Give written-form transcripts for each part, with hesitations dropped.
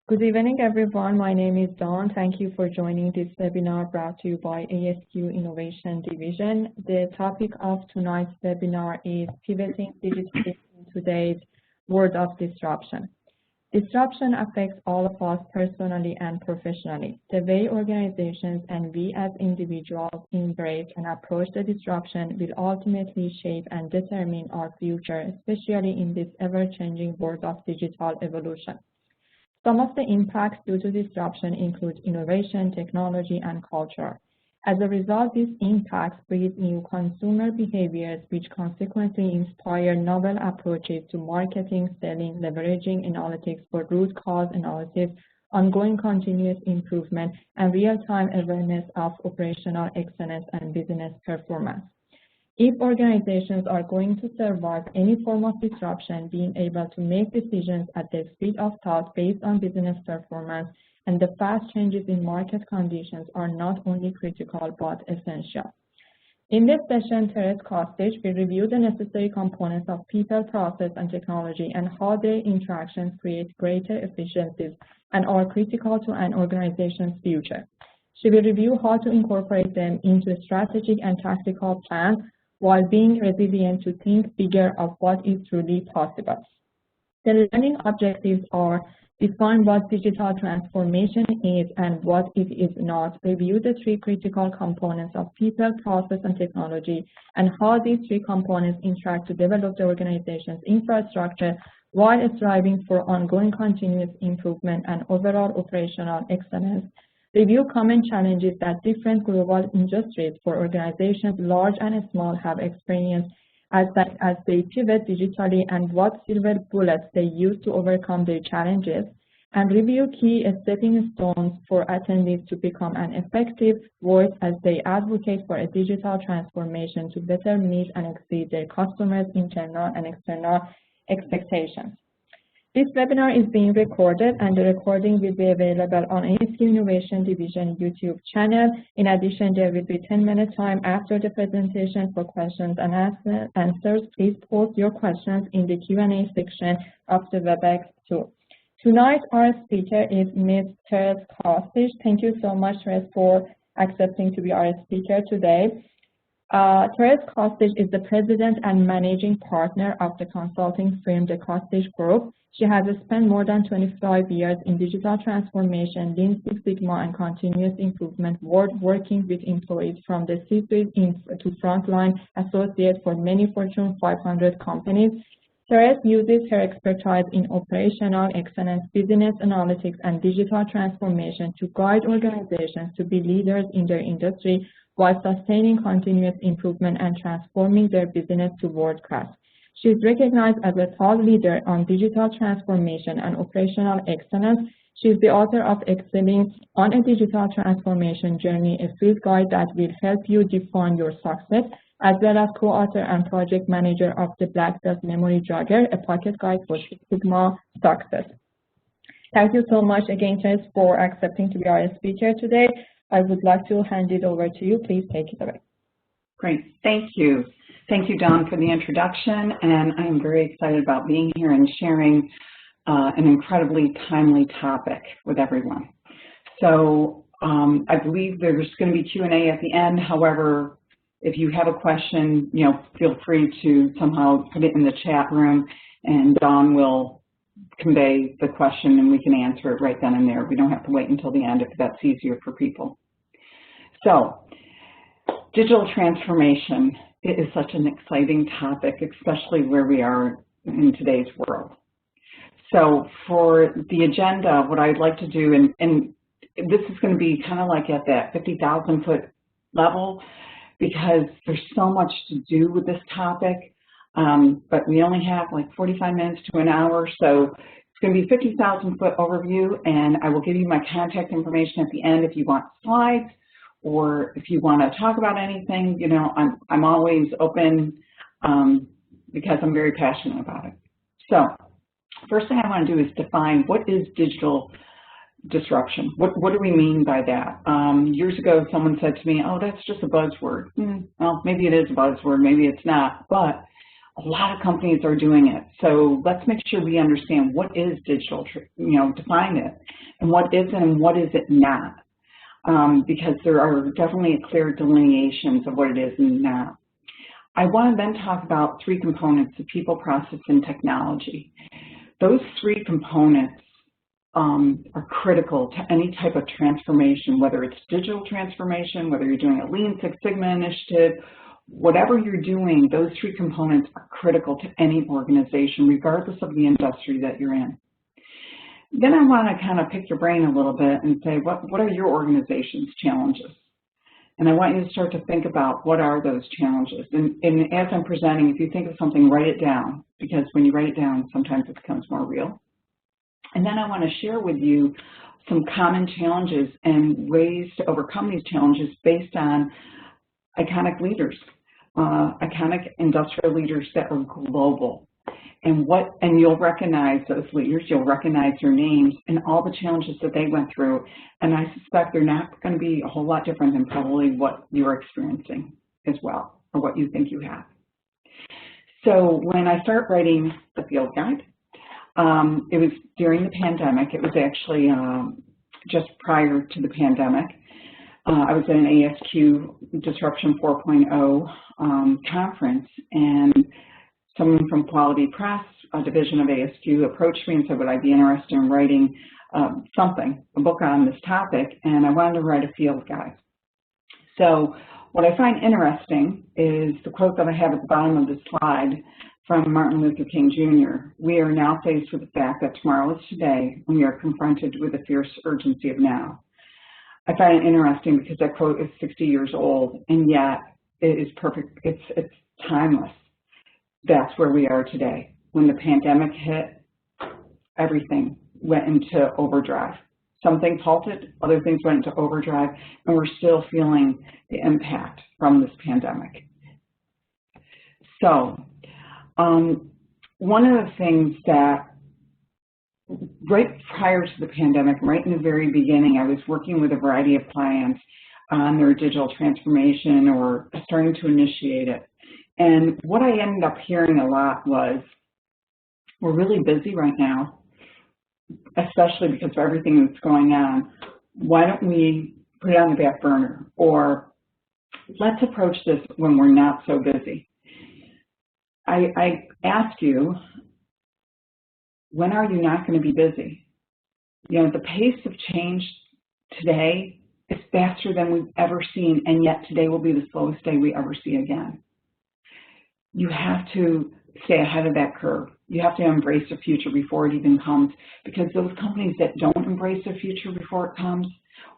Good evening, everyone. My name is Dawn. Thank you for joining this webinar brought to you by ASQ Innovation Division. The topic of tonight's webinar is Pivoting Digitally in Today's World of Disruption. Disruption affects all of us personally and professionally. The way organizations and we as individuals embrace and approach the disruption will ultimately shape and determine our future, especially in this ever-changing world of digital evolution. Some of the impacts due to disruption include innovation, technology, and culture. As a result, these impacts breed new consumer behaviors, which consequently inspire novel approaches to marketing, selling, leveraging analytics for root cause analysis, ongoing continuous improvement, and real-time awareness of operational excellence and business performance. If organizations are going to survive any form of disruption, being able to make decisions at the speed of thought based on business performance and the fast changes in market conditions are not only critical but essential. In this session, Therese Kostic will review the necessary components of people, process, and technology and how their interactions create greater efficiencies and are critical to an organization's future. She will review how to incorporate them into strategic and tactical plans while being resilient to think bigger of what is truly possible. The learning objectives are define what digital transformation is and what it is not, review the three critical components of people, process, and technology, and how these three components interact to develop the organization's infrastructure while striving for ongoing continuous improvement and overall operational excellence. Review common challenges that different global industries for organizations, large and small, have experienced as they pivot digitally and what silver bullets they use to overcome their challenges, and review key stepping stones for attendees to become an effective voice as they advocate for a digital transformation to better meet and exceed their customers' internal and external expectations. This webinar is being recorded and the recording will be available on ASQ Innovation Division YouTube channel. In addition, there will be 10-minute time after the presentation for questions and answers. Please post your questions in the Q&A section of the WebEx tool. Tonight, our speaker is Ms. Therese Kostic. Thank you so much, Therese, for accepting to be our speaker today. Therese Kostic is the president and managing partner of the consulting firm, the Kostic Group. She has spent more than 25 years in digital transformation, Lean Six Sigma, and continuous improvement work, working with employees from the C-suite to frontline associates for many Fortune 500 companies. Therese uses her expertise in operational excellence, business analytics, and digital transformation to guide organizations to be leaders in their industry while sustaining continuous improvement and transforming their business to world-class. She is recognized as a thought leader on digital transformation and operational excellence. She is the author of Excelling on a Digital Transformation Journey, a field guide that will help you define your success, as well as co-author and project manager of the Black Belt Memory Jogger, a pocket guide for Six Sigma success. Thank you so much again, Therese, for accepting to be our speaker today. I would like to hand it over to you. Please take it away. Great. Thank you. Thank you, Dawn, for the introduction, and I am very excited about being here and sharing an incredibly timely topic with everyone. So I believe there's going to be Q&A at the end. However, if you have a question, feel free to somehow put it in the chat room, and Dawn will convey the question and we can answer it right then and there. We don't have to wait until the end if that's easier for people. So, digital transformation. It is such an exciting topic, especially where we are in today's world. So for the agenda, what I'd like to do, and this is going to be kind of like at that 50,000-foot level, because there's so much to do with this topic, but we only have like 45 minutes to an hour, so it's going to be a 50,000-foot overview, and I will give you my contact information at the end if you want slides, or if you want to talk about anything. I'm always open because I'm very passionate about it. So first thing I want to do is define what is digital disruption. What do we mean by that? Years ago, someone said to me, oh, that's just a buzzword. Well, maybe it is a buzzword, maybe it's not, but A lot of companies are doing it. So let's make sure we understand what is digital, define it, and what isn't and what is it not. Because there are definitely clear delineations of what it is and not. I want to then talk about three components: the people, process, and technology. Those three components are critical to any type of transformation, whether it's digital transformation, whether you're doing a Lean Six Sigma initiative, whatever you're doing, those three components are critical to any organization, regardless of the industry that you're in. Then I want to kind of pick your brain a little bit and say, what are your organization's challenges? And I want you to start to think about what are those challenges. And as I'm presenting, if you think of something, write it down, because when you write it down, sometimes it becomes more real. And then I want to share with you some common challenges and ways to overcome these challenges based on iconic leaders, iconic industrial leaders that are global. And you'll recognize those leaders, you'll recognize their names and all the challenges that they went through. And I suspect they're not going to be a whole lot different than probably what you're experiencing as well, or what you think you have. So when I start writing the field guide, it was during the pandemic. It was actually just prior to the pandemic. I was at an ASQ Disruption 4.0 conference, and someone from Quality Press, a division of ASQ, approached me and said, would I be interested in writing a book on this topic, and I wanted to write a field guide. So what I find interesting is the quote that I have at the bottom of the slide from Martin Luther King Jr. We are now faced with the fact that tomorrow is today, and we are confronted with the fierce urgency of now. I find it interesting because that quote is 60 years old, and yet it is perfect. It's timeless. That's where we are today. When the pandemic hit, everything went into overdrive. Some things halted, other things went into overdrive, and we're still feeling the impact from this pandemic. So, one of the things that right prior to the pandemic, right in the very beginning, I was working with a variety of clients on their digital transformation or starting to initiate it. And what I ended up hearing a lot was, we're really busy right now, especially because of everything that's going on. Why don't we put it on the back burner? Or let's approach this when we're not so busy. I ask you, when are you not going to be busy? You know, the pace of change today is faster than we've ever seen, and yet today will be the slowest day we ever see again. You have to stay ahead of that curve. You have to embrace the future before it even comes, because those companies that don't embrace the future before it comes,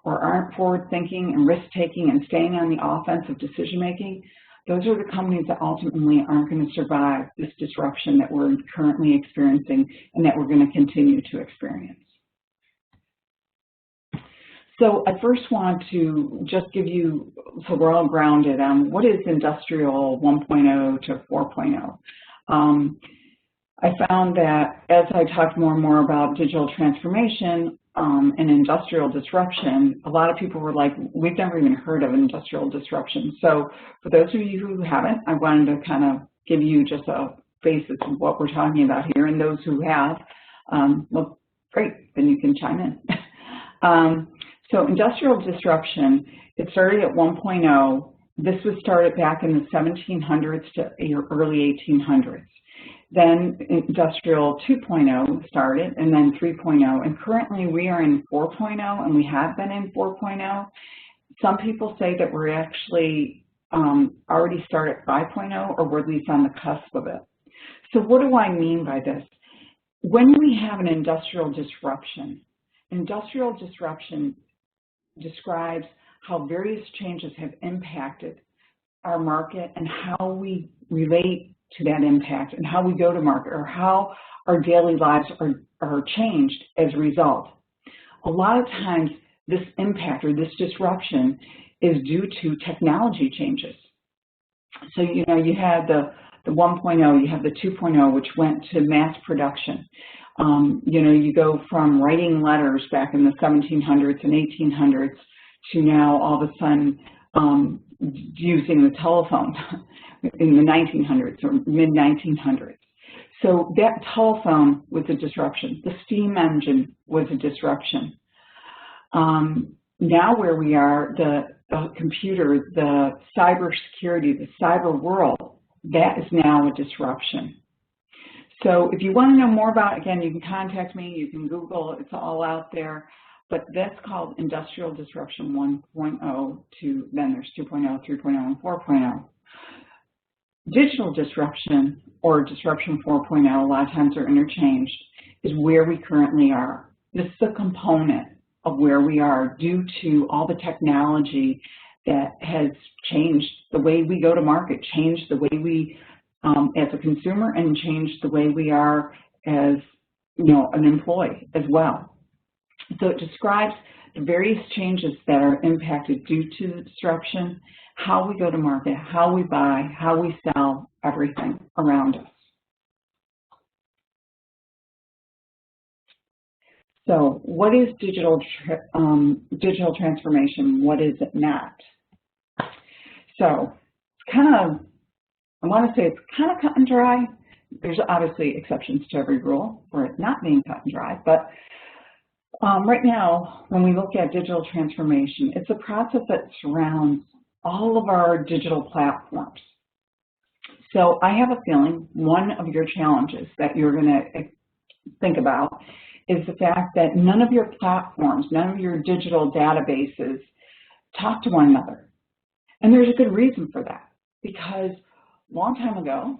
or aren't forward-thinking and risk-taking and staying on the offense of decision-making, those are the companies that ultimately aren't going to survive this disruption that we're currently experiencing and that we're going to continue to experience. So I first want to just give you, so we're all grounded on what is Industrial 1.0 to 4.0. I found that as I talked more and more about digital transformation and industrial disruption, a lot of people were like, we've never even heard of industrial disruption. So for those of you who haven't, I wanted to kind of give you just a basis of what we're talking about here. And those who have, well, great, then you can chime in. So industrial disruption, it started at 1.0. This was started back in the 1700s to early 1800s. Then Industrial 2.0 started, and then 3.0, and currently we are in 4.0, and we have been in 4.0. Some people say that we're actually already started at 5.0, or we're at least on the cusp of it. So what do I mean by this? When we have an industrial disruption describes how various changes have impacted our market and how we relate to that impact and how we go to market, or how our daily lives are changed as a result. A lot of times this impact or this disruption is due to technology changes. So, you know, you had the 1.0, you have the 2.0, which went to mass production. You know, you go from writing letters back in the 1700s and 1800s to now all of a sudden using the telephone in the 1900s or mid-1900s. So that telephone was a disruption. The steam engine was a disruption. Now where we are, the computer, the cybersecurity, the cyber world, that is now a disruption. So if you want to know more about it, again, you can contact me, you can Google, it's all out there. But that's called Industrial Disruption 1.0 to, then there's 2.0, 3.0, and 4.0. Digital disruption, or disruption 4.0, a lot of times are interchanged, is where we currently are. This is a component of where we are due to all the technology that has changed the way we go to market, changed the way we, as a consumer, and changed the way we are as, an employee as well. So it describes the various changes that are impacted due to the disruption, how we go to market, how we buy, how we sell, everything around us. So what is digital transformation? What is it not? So it's kind of, I want to say it's kind of cut and dry. There's obviously exceptions to every rule where it's not being cut and dry, but right now, when we look at digital transformation, it's a process that surrounds all of our digital platforms. So I have a feeling one of your challenges that you're going to think about is the fact that none of your platforms, none of your digital databases talk to one another. And there's a good reason for that, because a long time ago,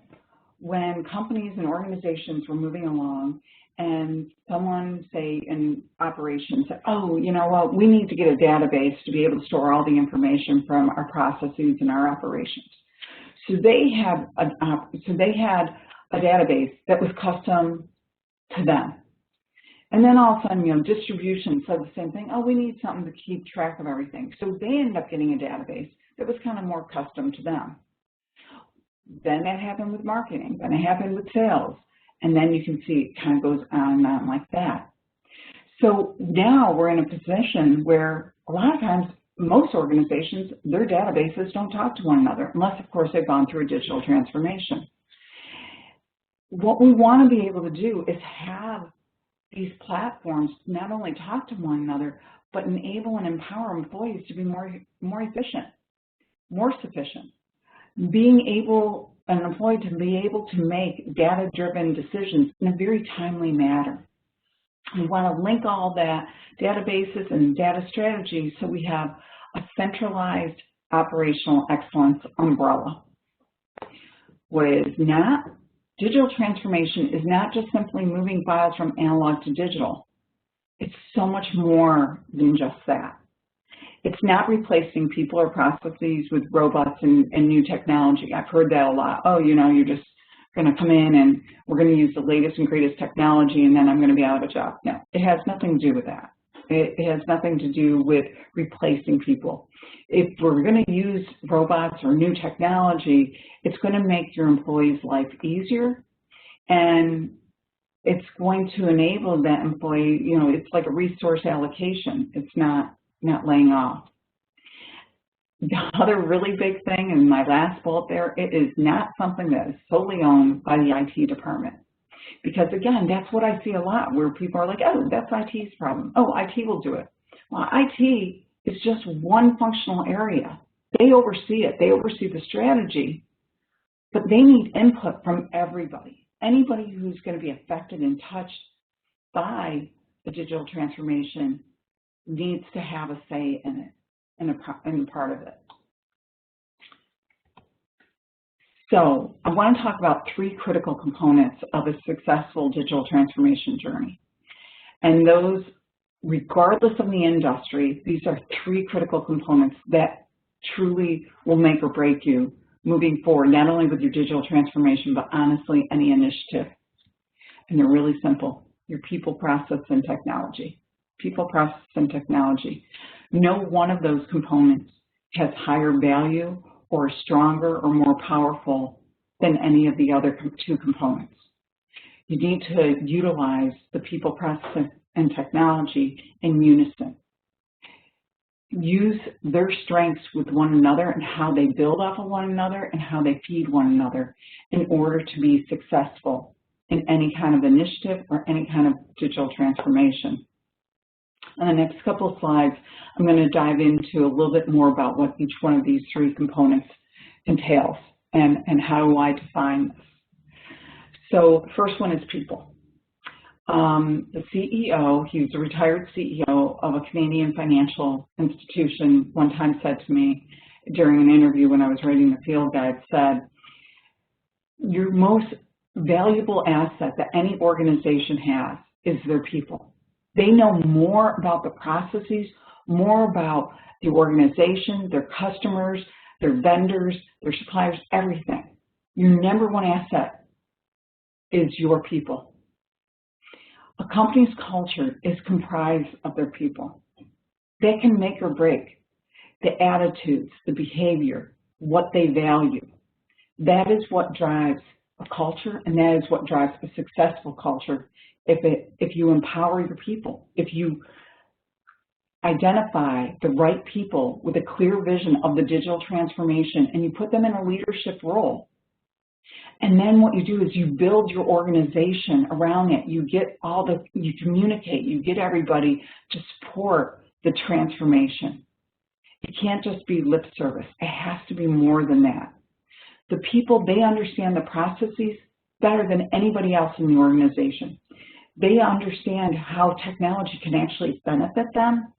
when companies and organizations were moving along and someone, say, in operations said, oh, you know what, we need to get a database to be able to store all the information from our processes and our operations. So they had a database that was custom to them. And then all of a sudden, distribution said the same thing. Oh, we need something to keep track of everything. So they ended up getting a database that was kind of more custom to them. Then that happened with marketing. Then it happened with sales. And then you can see it kind of goes on and on like that. So now we're in a position where a lot of times, most organizations, their databases don't talk to one another, unless, of course, they've gone through a digital transformation. What we want to be able to do is have these platforms not only talk to one another, but enable and empower employees to be more efficient, more sufficient. Being able, an employee to be able to make data-driven decisions in a very timely manner. We want to link all that databases and data strategies so we have a centralized operational excellence umbrella. What is not, digital transformation is not just simply moving files from analog to digital. It's so much more than just that. It's not replacing people or processes with robots and new technology. I've heard that a lot. Oh, you're just going to come in and we're going to use the latest and greatest technology and then I'm going to be out of a job. No, it has nothing to do with that. It has nothing to do with replacing people. If we're going to use robots or new technology, it's going to make your employee's life easier, and it's going to enable that employee, it's like a resource allocation. It's not laying off. The other really big thing, and my last bullet there, it is not something that is solely owned by the IT department. Because again, that's what I see a lot, where people are like, oh, that's IT's problem. Oh, IT will do it. Well, IT is just one functional area. They oversee it. They oversee the strategy, but they need input from everybody. Anybody who's going to be affected and touched by the digital transformation needs to have a say in it, in a part of it. So I want to talk about 3 critical components of a successful digital transformation journey. And those, regardless of the industry, these are 3 critical components that truly will make or break you moving forward, not only with your digital transformation, but honestly, any initiative. And they're really simple. Your people, process, and technology. People, process, and technology. No one of those components has higher value or stronger or more powerful than any of the other 2 components. You need to utilize the people, process, and technology in unison. use their strengths with one another and how they build off of one another and how they feed one another in order to be successful in any kind of initiative or any kind of digital transformation. On the next couple of slides, I'm going to dive into a little bit more about what each one of these three components entails and how do I define this. So the first one is people. The CEO, he was a retired CEO of a Canadian financial institution, one time said to me during an interview when I was writing the field guide, said, your most valuable asset that any organization has is their people. They know more about the processes, more about the organization, their customers, their vendors, their suppliers, everything. Your number one asset is your people. A company's culture is comprised of their people. They can make or break the attitudes, the behavior, what they value. That is what drives a culture, and that is what drives a successful culture if you empower your people, if you identify the right people with a clear vision of the digital transformation and you put them in a leadership role. And then what you do is you build your organization around it. You communicate, you get everybody to support the transformation. It can't just be lip service. It has to be more than that. The people, they understand the processes better than anybody else in the organization. They understand how technology can actually benefit them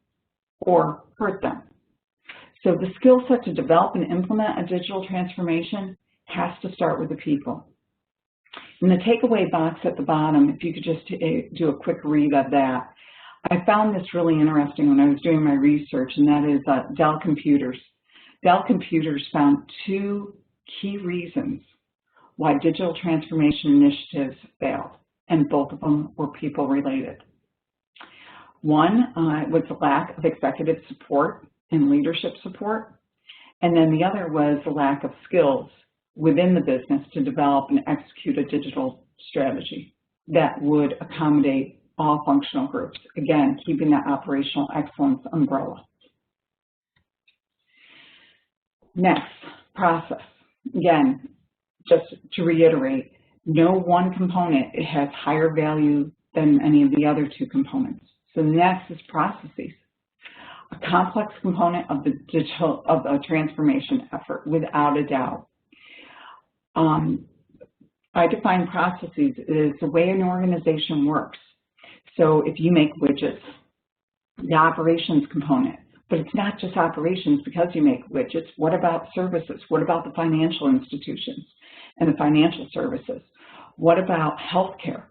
or hurt them. So the skill set to develop and implement a digital transformation has to start with the people. In the takeaway box at the bottom, if you could just do a quick read of that, I found this really interesting when I was doing my research, and that is Dell Computers. Dell Computers found two key reasons why digital transformation initiatives failed, and both of them were people related. One was the lack of executive support and leadership support, and then the other was the lack of skills within the business to develop and execute a digital strategy that would accommodate all functional groups. Again, keeping that operational excellence umbrella. Next, process. Again, just to reiterate, no one component has higher value than any of the other two components. So next is processes. A complex component of a transformation effort, without a doubt. I define processes as the way an organization works. So if you make widgets, the operations component, but it's not just operations because you make widgets. What about services? What about the financial institutions and the financial services? What about healthcare?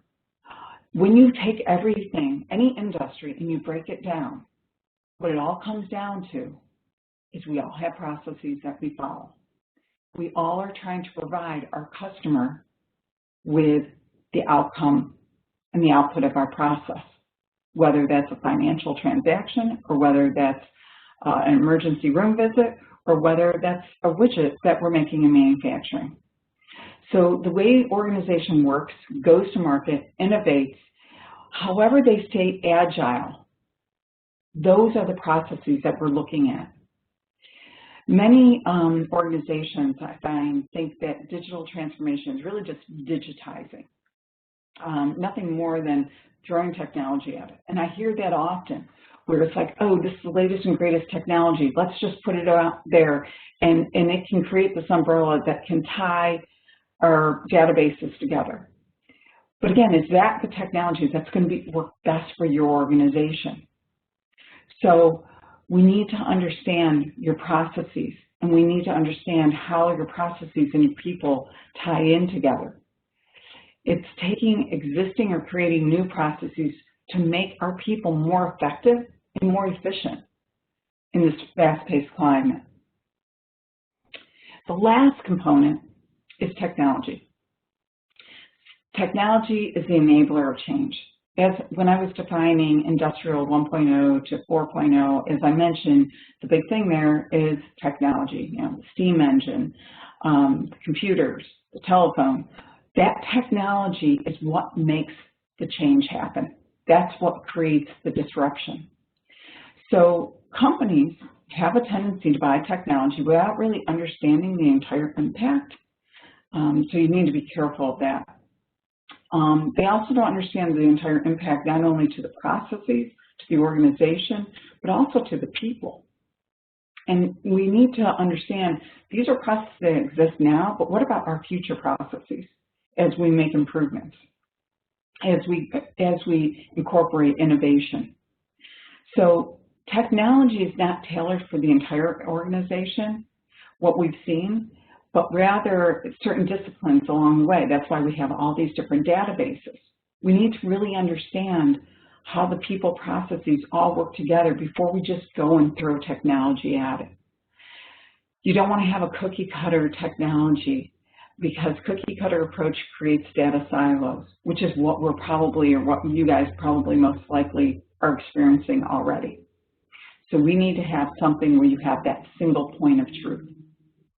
When you take everything, any industry, and you break it down, what it all comes down to is we all have processes that we follow. We all are trying to provide our customer with the outcome and the output of our process, whether that's a financial transaction or whether that's an emergency room visit or whether that's a widget that we're making in manufacturing. So the way organization works, goes to market, innovates, however they stay agile, those are the processes that we're looking at. Many organizations, I find, think that digital transformation is really just digitizing, nothing more than throwing technology at it. And I hear that often, where it's like, oh, this is the latest and greatest technology. Let's just put it out there, and it can create this umbrella that can tie our databases together. But again, is that the technology that's going to work best for your organization? So we need to understand your processes, and we need to understand how your processes and your people tie in together. It's taking existing or creating new processes to make our people more effective and more efficient in this fast-paced climate. The last component is technology. Technology is the enabler of change. When I was defining Industrial 1.0 to 4.0, as I mentioned, the big thing there is technology, the steam engine, the computers, the telephone. That technology is what makes the change happen. That's what creates the disruption. So companies have a tendency to buy technology without really understanding the entire impact. So you need to be careful of that. They also don't understand the entire impact not only to the processes, to the organization, but also to the people. And we need to understand these are processes that exist now, but what about our future processes as we make improvements, as we incorporate innovation? So technology is not tailored for the entire organization, what we've seen, but rather certain disciplines along the way. That's why we have all these different databases. We need to really understand how the people processes all work together before we just go and throw technology at it. You don't want to have a cookie cutter technology, because cookie cutter approach creates data silos, which is what we're probably, or what you guys probably most likely are experiencing already. So we need to have something where you have that single point of truth.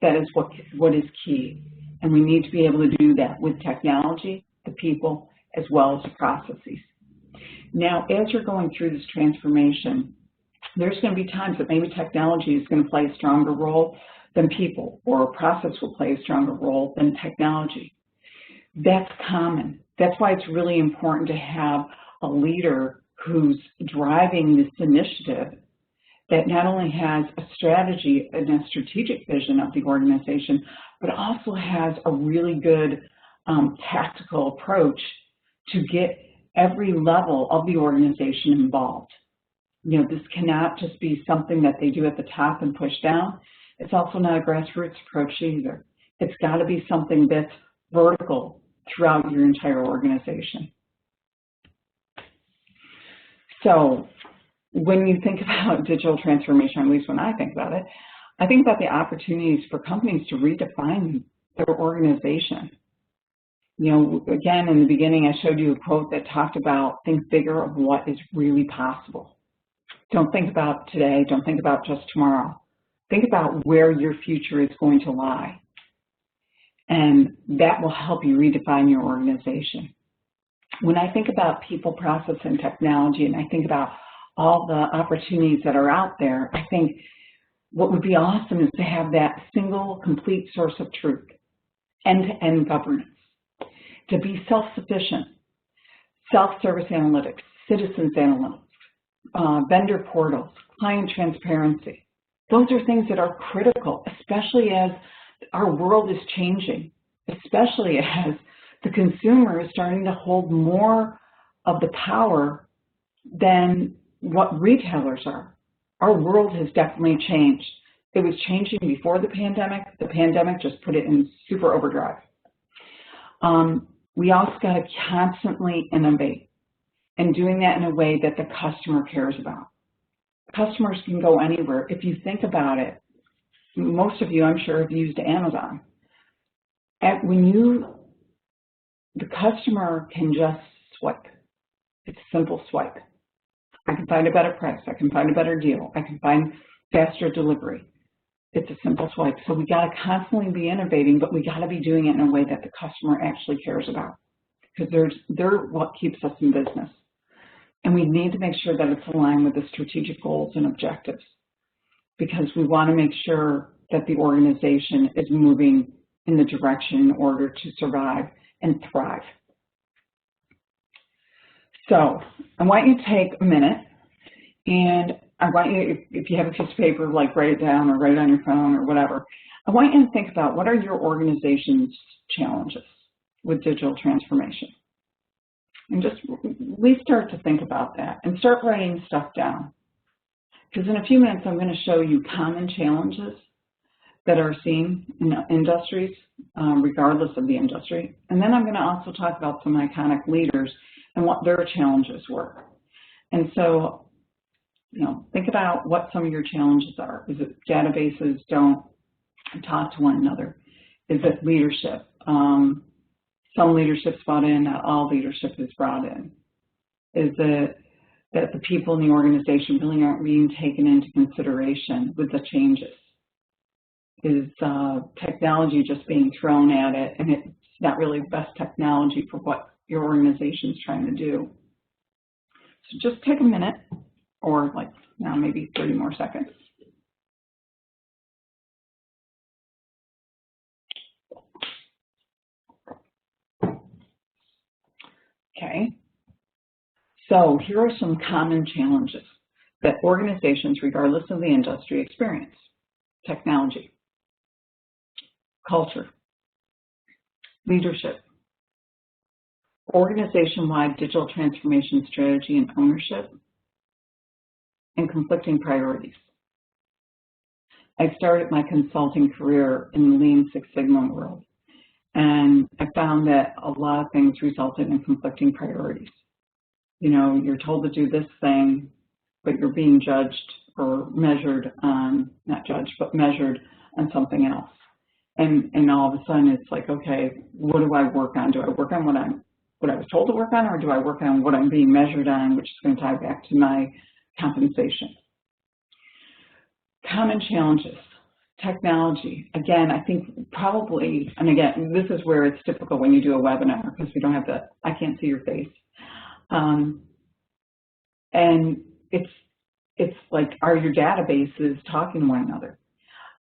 That is what is key. And we need to be able to do that with technology, the people, as well as the processes. Now, as you're going through this transformation, there's going to be times that maybe technology is going to play a stronger role than people, or a process will play a stronger role than technology. That's common. That's why it's really important to have a leader who's driving this initiative that not only has a strategy and a strategic vision of the organization, but also has a really good tactical approach to get every level of the organization involved. You know, this cannot just be something that they do at the top and push down. It's also not a grassroots approach either. It's got to be something that's vertical throughout your entire organization. So when you think about digital transformation, at least when I think about it, I think about the opportunities for companies to redefine their organization. You know, again, in the beginning, I showed you a quote that talked about think bigger of what is really possible. Don't think about today. Don't think about just tomorrow. Think about where your future is going to lie. And that will help you redefine your organization. When I think about people, process, and technology, and I think about all the opportunities that are out there, I think what would be awesome is to have that single, complete source of truth, end-to-end governance, to be self-sufficient, self-service analytics, citizens analytics, vendor portals, client transparency. Those are things that are critical, especially as our world is changing, especially as the consumer is starting to hold more of the power than what retailers are. Our world has definitely changed. It was changing before the pandemic. The pandemic just put it in super overdrive. We also got to constantly innovate, and doing that in a way that the customer cares about. Customers can go anywhere. If you think about it, most of you, I'm sure, have used Amazon. The customer can just swipe. It's a simple swipe. I can find a better price. I can find a better deal. I can find faster delivery. It's a simple swipe. So we got to constantly be innovating, but we got to be doing it in a way that the customer actually cares about, because they're what keeps us in business. And we need to make sure that it's aligned with the strategic goals and objectives, because we want to make sure that the organization is moving in the direction in order to survive and thrive. So I want you to take a minute, and I want you, if you have a piece of paper, like write it down or write it on your phone or whatever, I want you to think about what are your organization's challenges with digital transformation. And just at least start to think about that and start writing stuff down. Because in a few minutes, I'm going to show you common challenges that are seen in industries, regardless of the industry. And then I'm going to also talk about some iconic leaders and what their challenges were. And so, you know, think about what some of your challenges are. Is it databases don't talk to one another? Is it leadership? Some leadership's brought in, not all leadership is brought in. Is it that the people in the organization really aren't being taken into consideration with the changes? Is technology just being thrown at it, and it's not really the best technology for what your organization is trying to do? So just take a minute, or like now maybe 30 more seconds, Okay, so here are some common challenges that organizations, regardless of the industry, experience. Technology, culture, leadership, organization-wide digital transformation strategy and ownership, and conflicting priorities. I started my consulting career in the Lean Six Sigma world, and I found that a lot of things resulted in conflicting priorities. You know, you're told to do this thing, but you're being judged or measured on, not judged, but measured on something else. And all of a sudden it's like, okay, what do I work on? Do I work on what I was told to work on, or do I work on what I'm being measured on, which is going to tie back to my compensation? Common challenges. Technology. Again, I think probably, and again, this is where it's typical when you do a webinar, because we don't have the, I can't see your face. And it's like, are your databases talking to one another?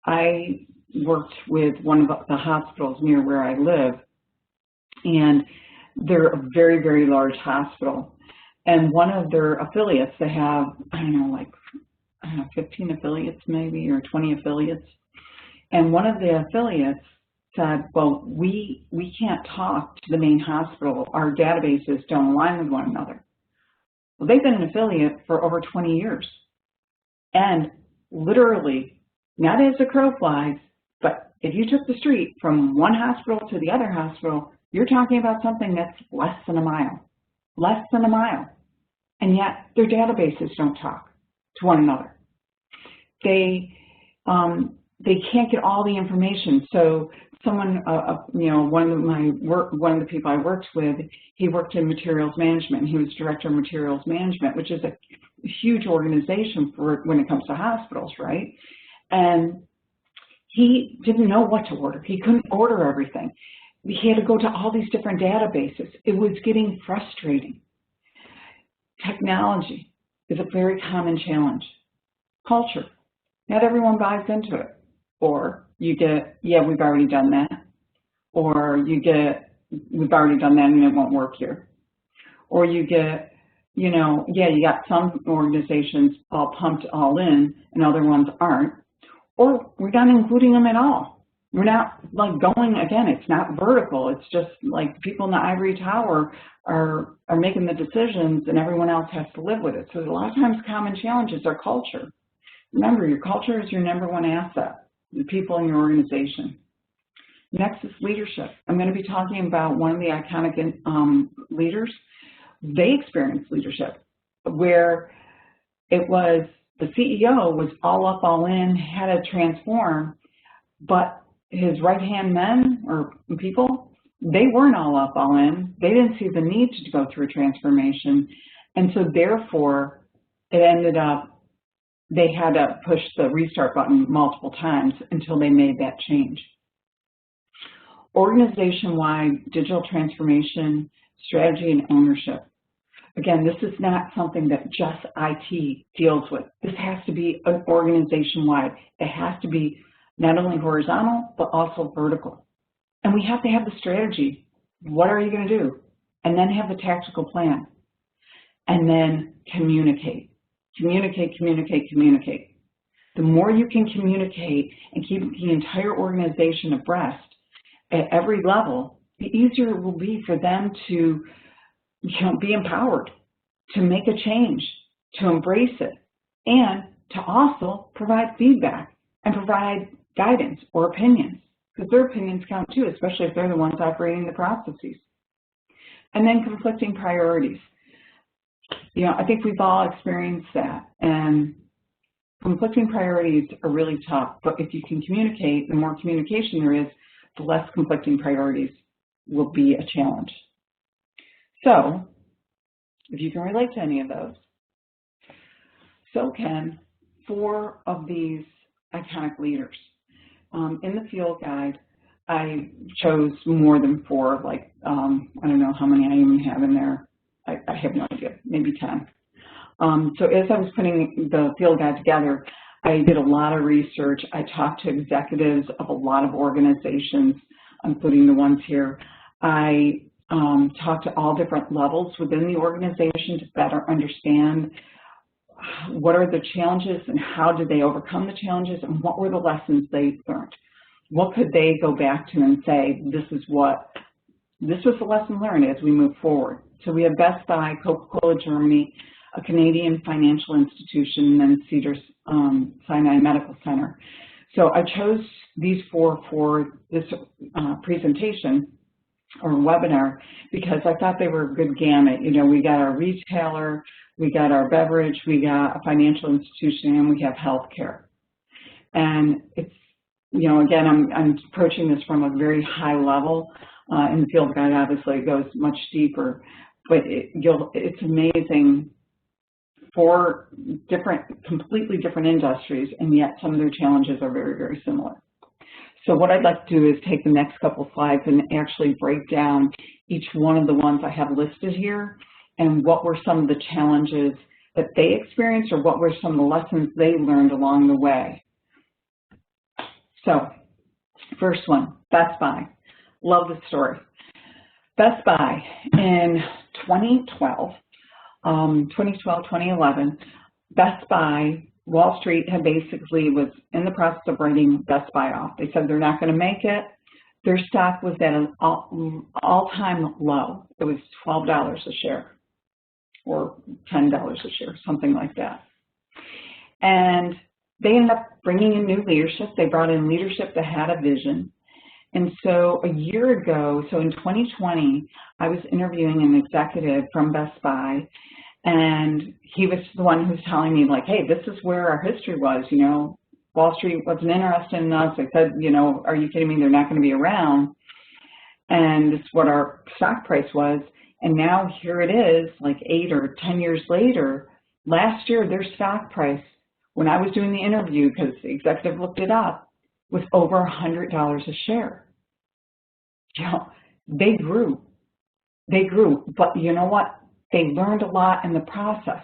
I worked with one of the hospitals near where I live, and they're a very, very large hospital. And one of their affiliates, they have, I don't know, 15 affiliates maybe, or 20 affiliates. And one of the affiliates said, well, we can't talk to the main hospital. Our databases don't align with one another. Well, they've been an affiliate for over 20 years. And literally, not as the crow flies, but if you took the street from one hospital to the other hospital, you're talking about something that's less than a mile. Less than a mile. And yet their databases don't talk to one another. They can't get all the information. So someone, you know, one of the people I worked with, he worked in materials management. He was director of materials management, which is a huge organization for when it comes to hospitals, right? And he didn't know what to order. He couldn't order everything. He had to go to all these different databases. It was getting frustrating. Technology is a very common challenge. Culture. Not everyone buys into it. Or you get, yeah, we've already done that. Or you get, we've already done that and it won't work here. Or you get, you know, yeah, you got some organizations all pumped all in and other ones aren't. Or we're not including them at all. We're not like going, again, it's not vertical. It's just like people in the ivory tower are making the decisions and everyone else has to live with it. So a lot of times common challenges are culture. Remember, your culture is your #1 asset, the people in your organization. Next is leadership. I'm going to be talking about one of the iconic leaders. They experienced leadership where it was the CEO was all up, all in, had to transform, but his right-hand men or people, they weren't all up, all in. They didn't see the need to go through a transformation. And so therefore, it ended up, they had to push the restart button multiple times until they made that change. Organization-wide digital transformation, strategy, and ownership. Again, this is not something that just IT deals with. This has to be an organization-wide. It has to be not only horizontal, but also vertical. And we have to have the strategy. What are you going to do? And then have the tactical plan. And then communicate. Communicate, communicate, communicate. The more you can communicate and keep the entire organization abreast at every level, the easier it will be for them to be empowered, to make a change, to embrace it, and to also provide feedback and provide guidance or opinions, because their opinions count too, especially if they're the ones operating the processes. And then conflicting priorities. You know, I think we've all experienced that, and conflicting priorities are really tough, but if you can communicate, the more communication there is, the less conflicting priorities will be a challenge. So, if you can relate to any of those, so can 4 of these iconic leaders. In the field guide, I chose more than 4, like, I don't know how many I even have in there. I have no idea, maybe 10. So as I was putting the field guide together, I did a lot of research. I talked to executives of a lot of organizations, including the ones here. I talked to all different levels within the organization to better understand what are the challenges and how did they overcome the challenges and what were the lessons they learned. What could they go back to and say, this was the lesson learned as we move forward. So we have Best Buy, CocaCola Germany, a Canadian financial institution, and then Cedar Sinai Medical Center. So I chose these four for this presentation or webinar because I thought they were a good gamut. You know, we got our retailer, we got our beverage, we got a financial institution, and we have healthcare. And it's, you know, again, I'm approaching this from a very high level. In the field guide, obviously, it goes much deeper, but it's amazing. Four completely different industries, and yet some of their challenges are very, very similar. So what I'd like to do is take the next couple slides and actually break down each one of the ones I have listed here and what were some of the challenges that they experienced or what were some of the lessons they learned along the way. So first one, Best Buy. Love the story. Best Buy in 2012, 2011, Best Buy, Wall Street had basically was in the process of writing Best Buy off. They said they're not going to make it. Their stock was at an all-time low. It was $12 a share or $10 a share, something like that. And they ended up bringing in new leadership. They brought in leadership that had a vision. And so a year ago, so in 2020, I was interviewing an executive from Best Buy, and he was the one who was telling me, like, hey, this is where our history was, you know, Wall Street wasn't interested in us. I said, you know, are you kidding me? They're not going to be around. And it's what our stock price was. And now here it is, like 8 or 10 years later. Last year, their stock price, when I was doing the interview, because the executive looked it up, was over $100 a share. You know, they grew, but you know what? They learned a lot in the process.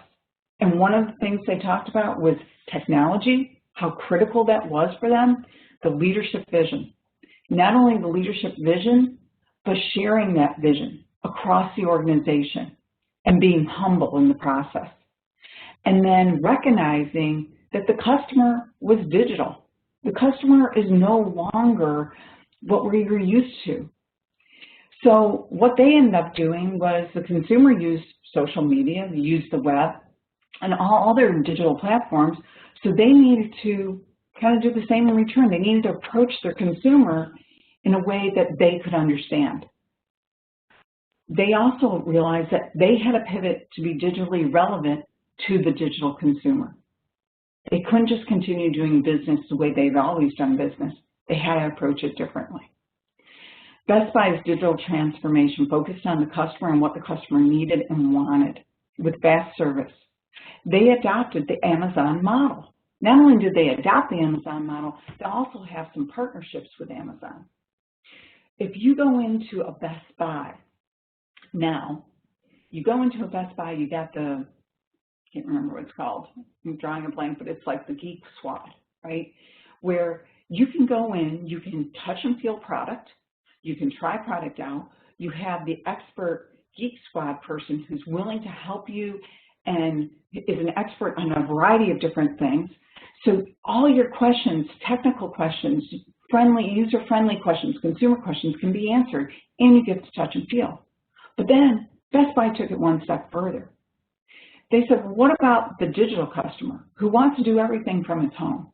And one of the things they talked about was technology, how critical that was for them, the leadership vision. Not only the leadership vision, but sharing that vision across the organization and being humble in the process. And then recognizing that the customer was digital. The customer is no longer what we were used to. So what they ended up doing was the consumer used social media, they used the web, and all their digital platforms. So they needed to kind of do the same in return. They needed to approach their consumer in a way that they could understand. They also realized that they had to pivot to be digitally relevant to the digital consumer. They couldn't just continue doing business the way they've always done business. They had to approach it differently. Best Buy's digital transformation focused on the customer and what the customer needed and wanted with fast service. They adopted the Amazon model. Not only did they adopt the Amazon model, they also have some partnerships with Amazon. If you go into a Best Buy now, you go into a Best Buy, you got the, I can't remember what it's called. I'm drawing a blank, but it's like the Geek Squad, right? Where you can go in, you can touch and feel product, you can try product out, you have the expert Geek Squad person who's willing to help you and is an expert on a variety of different things. So all your questions, technical questions, user-friendly questions, consumer questions can be answered, and you get to touch and feel. But then Best Buy took it one step further. They said, well, what about the digital customer who wants to do everything from his home?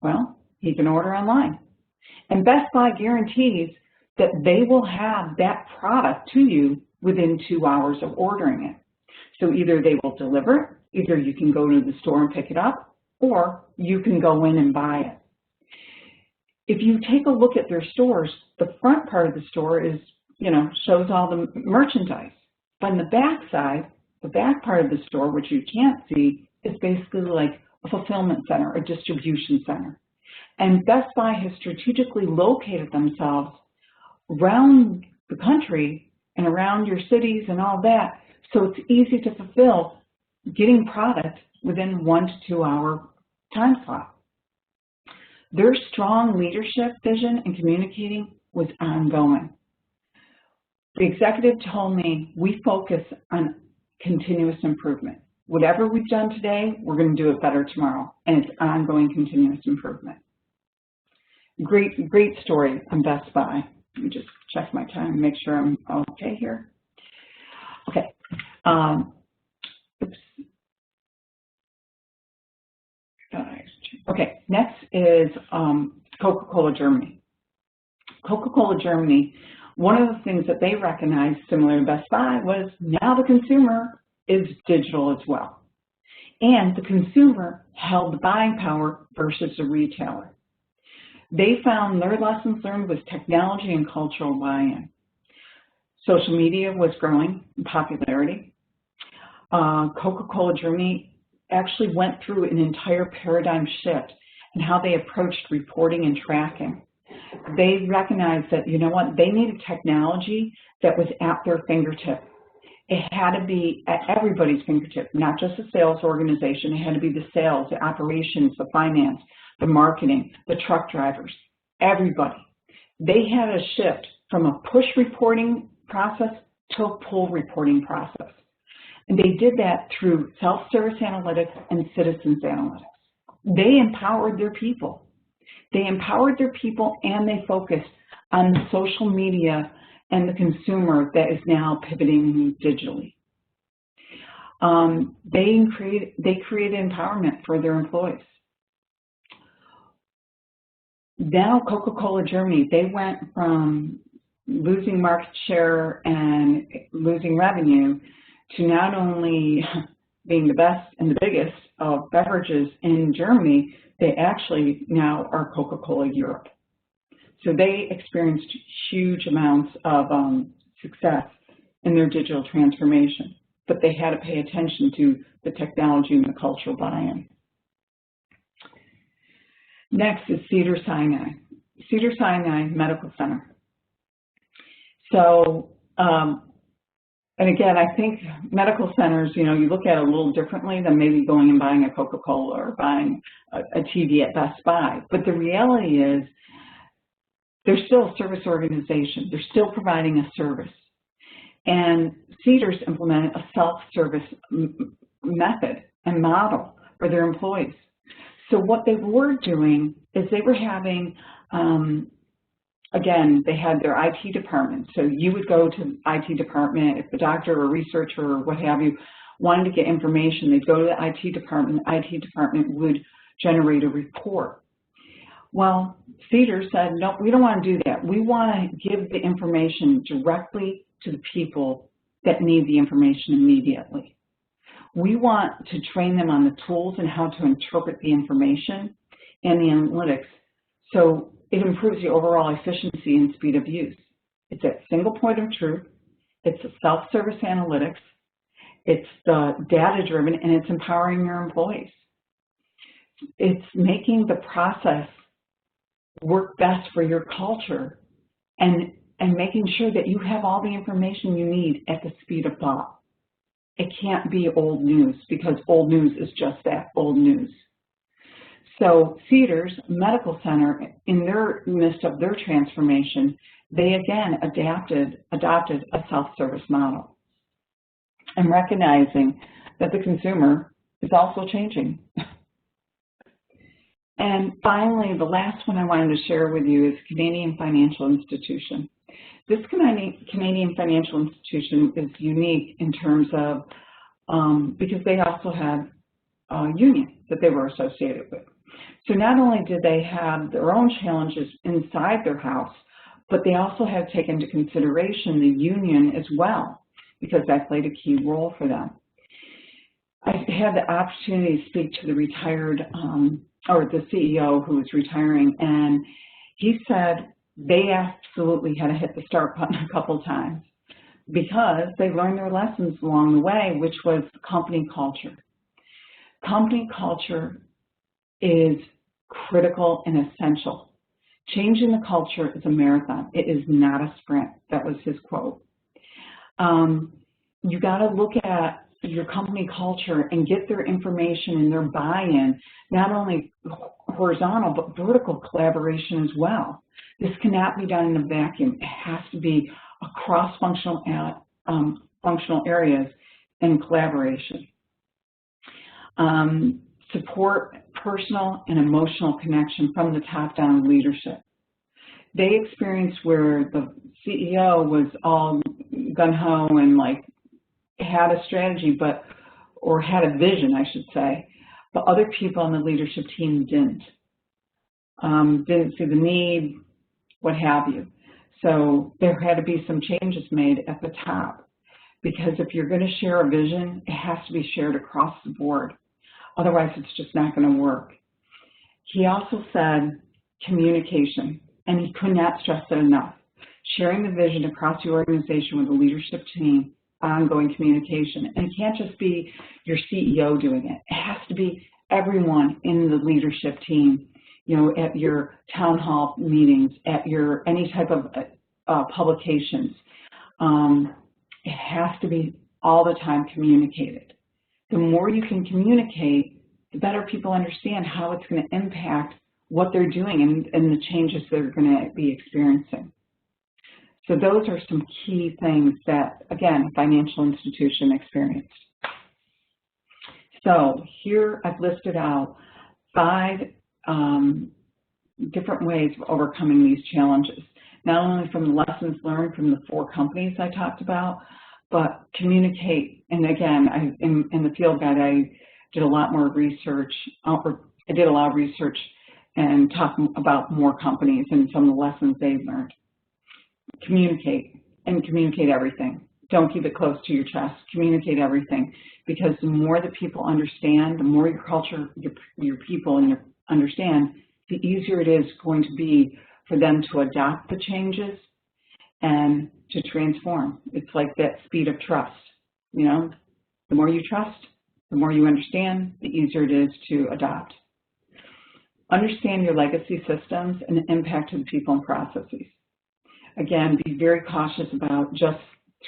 Well, he can order online. And Best Buy guarantees that they will have that product to you within 2 hours of ordering it. So either they will deliver, either you can go to the store and pick it up, or you can go in and buy it. If you take a look at their stores, the front part of the store is, shows all the merchandise. But on the back side, the back part of the store, which you can't see, is basically like a fulfillment center, a distribution center. And Best Buy has strategically located themselves around the country and around your cities and all that, so it's easy to fulfill getting product within 1 to 2 hour time slot. Their strong leadership vision and communicating was ongoing. The executive told me we focus on continuous improvement. Whatever we've done today, we're going to do it better tomorrow, and it's ongoing continuous improvement. Great story on Best Buy. Let me just check my time and make sure I'm okay here. Okay. Oops. Okay, next is CocaCola Germany. CocaCola Germany, one of the things that they recognized, similar to Best Buy, was now the consumer is digital as well. And the consumer held the buying power versus the retailer. They found their lessons learned was technology and cultural buy-in. Social media was growing in popularity. CocaCola Germany actually went through an entire paradigm shift in how they approached reporting and tracking. They recognized that, you know what, they needed technology that was at their fingertip. It had to be at everybody's fingertip, not just the sales organization. It had to be the sales, the operations, the finance, the marketing, the truck drivers, everybody. They had a shift from a push reporting process to a pull reporting process. And they did that through self-service analytics and citizens analytics. They empowered their people. They empowered their people, and they focused on the social media and the consumer that is now pivoting digitally. They created empowerment for their employees. Now CocaCola Germany, they went from losing market share and losing revenue to not only being the best and the biggest of beverages in Germany, they actually now are Coca-Cola Europe. So they experienced huge amounts of success in their digital transformation, but they had to pay attention to the technology and the cultural buy-in. Next is Cedar Sinai. Cedar Sinai Medical Center. So, and again, I think medical centers, you know, you look at it a little differently than maybe going and buying a Coca-Cola or buying a TV at Best Buy. But the reality is they're still a service organization. They're still providing a service. And Cedar's implemented a self-service method and model for their employees. So what they were doing is they were having, again, they had their IT department. So you would go to the IT department if the doctor or researcher or what have you wanted to get information. They'd go to the IT department. The IT department would generate a report. Well, Cedar said, no, we don't want to do that. We want to give the information directly to the people that need the information immediately. We want to train them on the tools and how to interpret the information and the analytics so it improves the overall efficiency and speed of use. It's that single point of truth. It's a self-service analytics. It's the data-driven, and it's empowering your employees. It's making the process work best for your culture and making sure that you have all the information you need at the speed of thought. It can't be old news, because old news is just that, old news. So Cedar's Medical Center, in their midst of their transformation, they again adopted a self-service model and recognizing that the consumer is also changing. And finally, the last one I wanted to share with you is Canadian Financial Institution. This Canadian Financial Institution is unique in terms of, because they also had a union that they were associated with. So not only did they have their own challenges inside their house, but they also had to take into consideration the union as well, because that played a key role for them. I had the opportunity to speak to the retired, or the CEO who was retiring, and he said they absolutely had to hit the start button a couple of times because they learned their lessons along the way, which was company culture. Company culture is critical and essential. Changing the culture is a marathon. It is not a sprint. That was his quote. You got to look at your company culture and get their information and their buy-in, not only horizontal, but vertical collaboration as well. This cannot be done in a vacuum. It has to be across functional areas and collaboration. Support personal and emotional connection from the top down leadership. They experienced where the CEO was all gung-ho and like had a strategy, or had a vision, I should say, but other people on the leadership team didn't see the need, what have you. So there had to be some changes made at the top, because if you're going to share a vision, it has to be shared across the board. Otherwise, it's just not going to work. He also said communication, and he could not stress it enough. Sharing the vision across the organization with the leadership team, ongoing communication. And it can't just be your CEO doing it. It has to be everyone in the leadership team, you know, at your town hall meetings, at your any type of publications. It has to be all the time communicated. The more you can communicate, the better people understand how it's going to impact what they're doing and the changes they're going to be experiencing. So those are some key things that, again, a financial institution experienced. So here I've listed out 5 different ways of overcoming these challenges, not only from the lessons learned from the 4 companies I talked about, but communicate. And again, in the field guide, I did a lot more research, and talk about more companies and some of the lessons they've learned. Communicate, and communicate everything. Don't keep it close to your chest. Communicate everything, because the more that people understand, the more your culture, your people and understand, the easier it is going to be for them to adopt the changes and to transform. It's like that speed of trust. You know, the more you trust, the more you understand, the easier it is to adopt. Understand your legacy systems and the impact to the people and processes. Again, be very cautious about just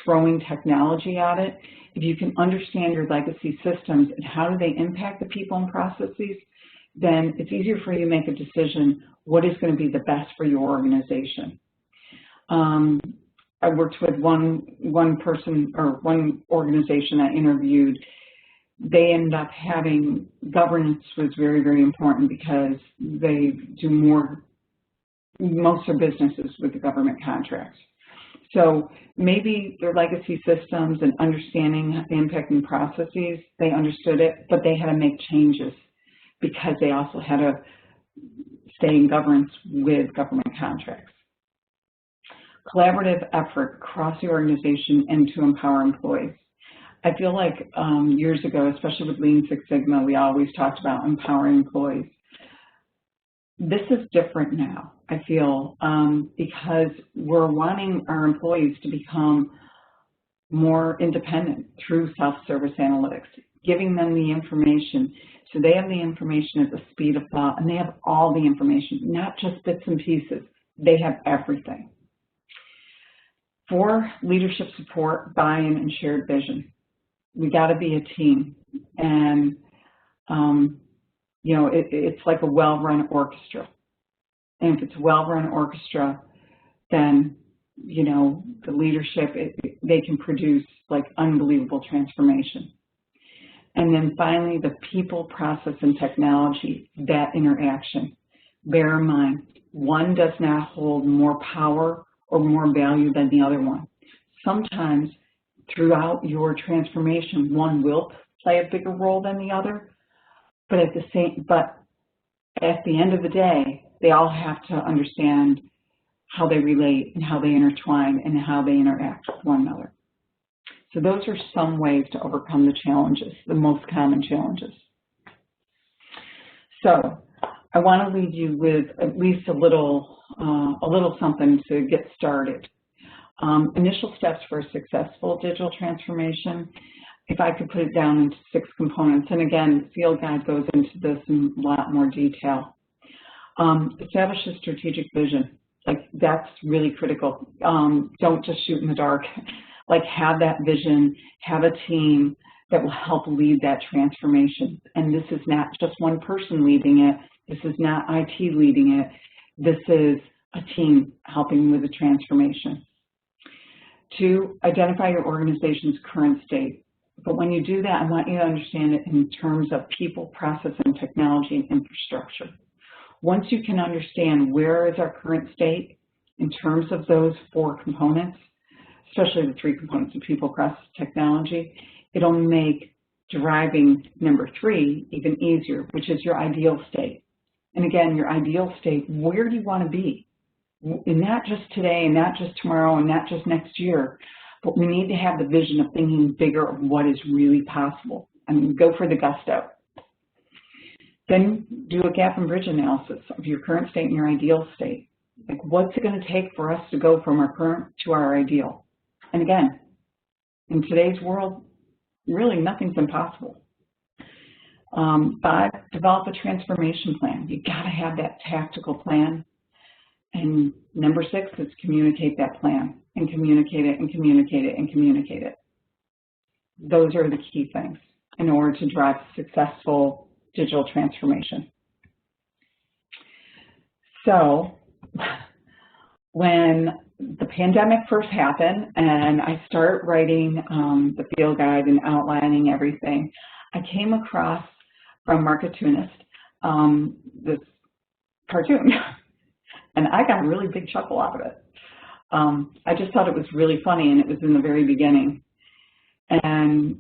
throwing technology at it. If you can understand your legacy systems and how do they impact the people and processes, then it's easier for you to make a decision what is going to be the best for your organization. I worked with one person or one organization I interviewed. They ended up having governance was very, very important because they do most of their businesses with the government contracts. So maybe their legacy systems and understanding the impacting processes, they understood it, but they had to make changes because they also had to stay in governance with government contracts. Collaborative effort across the organization and to empower employees. I feel like years ago, especially with Lean Six Sigma, we always talked about empowering employees. This is different now, I feel, because we're wanting our employees to become more independent through self-service analytics, giving them the information so they have the information at the speed of thought, and they have all the information, not just bits and pieces. They have everything. 4, leadership support, buy-in, and shared vision. We got to be a team, and you know, it's like a well-run orchestra. And if it's a well-run orchestra, then, you know, the leadership, they can produce like unbelievable transformation. And then finally, the people, process, and technology, that interaction. Bear in mind, one does not hold more power or more value than the other one. Sometimes throughout your transformation, one will play a bigger role than the other, but at the end of the day, they all have to understand how they relate and how they intertwine and how they interact with one another. So those are some ways to overcome the challenges, the most common challenges. So I want to leave you with at least a little something to get started. Initial steps for a successful digital transformation. If I could put it down into 6 components, and again, the field guide goes into this in a lot more detail. Establish a strategic vision. Like, that's really critical. Don't just shoot in the dark. Like, have that vision, have a team that will help lead that transformation. And this is not just one person leading it. This is not IT leading it. This is a team helping with the transformation. 2, identify your organization's current state. But when you do that, I want you to understand it in terms of people, process, and technology and infrastructure. Once you can understand where is our current state in terms of those 4 components, especially the 3 components of people, process, technology, it'll make driving number 3 even easier, which is your ideal state. And again, your ideal state, where do you want to be? And not just today, and not just tomorrow, and not just next year, but we need to have the vision of thinking bigger of what is really possible. I mean, go for the gusto. Then do a gap and bridge analysis of your current state and your ideal state. Like, what's it going to take for us to go from our current to our ideal? And again, in today's world, really nothing's impossible. 5, develop a transformation plan. You got to have that tactical plan. And number 6 is communicate that plan, and communicate it, and communicate it, and communicate it. Those are the key things in order to drive successful digital transformation. So when the pandemic first happened and I start writing the field guide and outlining everything, I came across from Marketunist this cartoon. And I got a really big chuckle out of it. I just thought it was really funny, and it was in the very beginning. And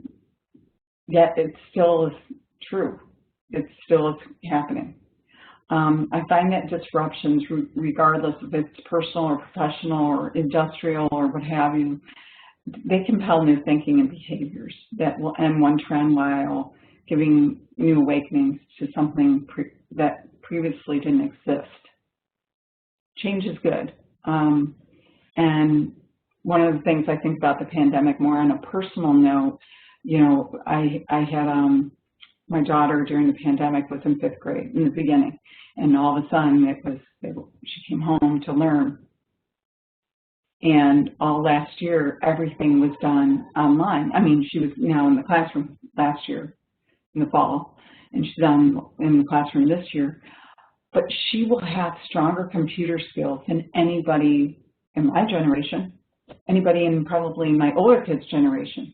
yet it still is true. It still is happening. I find that disruptions, regardless if it's personal or professional or industrial or what have you, they compel new thinking and behaviors that will end one trend while giving new awakenings to something that previously didn't exist. Change is good. And one of the things I think about the pandemic, more on a personal note, you know, I had my daughter during the pandemic was in 5th grade in the beginning, and all of a sudden she came home to learn. And all last year, everything was done online. I mean, she was now in the classroom last year in the fall, and she's in the classroom this year. But she will have stronger computer skills than anybody in my generation, anybody in probably my older kids' generation,